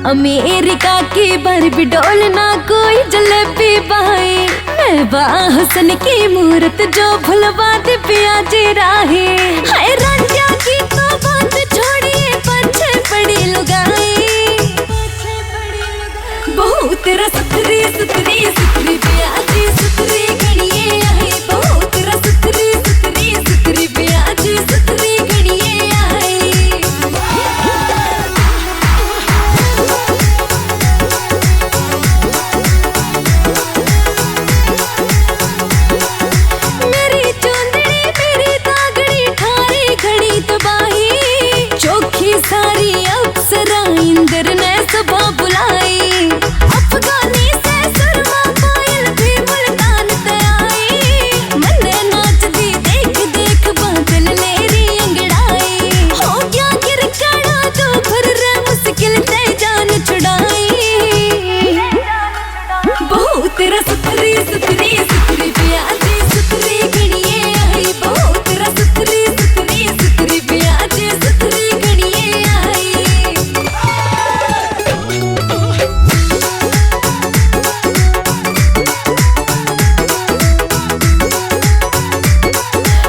America की बर्फ डोल ना कोई जलेबी बाई, मैं हुसन की मूरत जो भुलवा दे प्याजी राही। हाय रांझा की तो बात छोड़िए पीछे पड़ी लुगाई, बहुत तेरा सुथरी सुथरी सुथरी प्याजी सुथरी घड़िए आई, बहुत तेरा सुथरी सुथरी सुथरी प्याजी सुथरी घड़िए आई। मेरी चोंदड़ी मेरी तागड़ी ठारी खड़ी तबाही, चोखी सारी अप्सरा इंद्र ने सुबह बुलाई। अफगानी से सुरमा पायल भी मुल्तान ते आई, मन्ने नाच दी देख देख बादल लेरी अंगड़ाई। हो गया गिरकाड़ा तो फिर रे मुश्किल से जान छुड़ाई, बहुत तेरा सुथरी सुथरी सुथरी प्याजी सुथरी घड़िए आई, बहुत तेरा सुथरी सुथरी सुथरी प्याजी सुथरी घड़िए आई।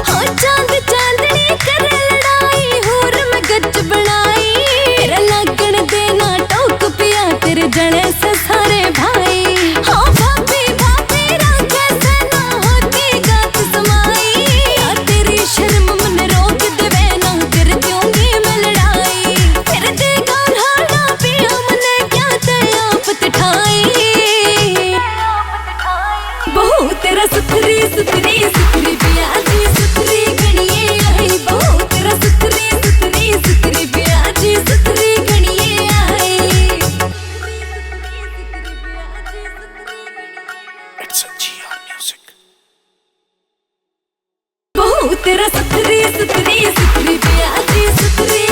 हो चांद चांदनी करे लड़ाई, होर में गच बनाई, तेरा लगन देना टोक पिया तेरे जने से सारे भाई। हो भाभी भाभी राखे से ना होती गात समाई, या तेरी शर्म मन रोक देवे ना कर दूंगी मैं लड़ाई। फिर देगा हाड़ा पिया मने क्या ते आपत ठाई, बहुत तेरा सुथरी सुथरी सुथरी प्याजी सुथरी घड़िए आई, बहुत तेरा सुथरी सुथरी सुथरी प्याजी सुथरी घड़िए आई। It's a GR Music. बहुत तेरा सुथरी सुथरी सुथरी प्याजी सुथरी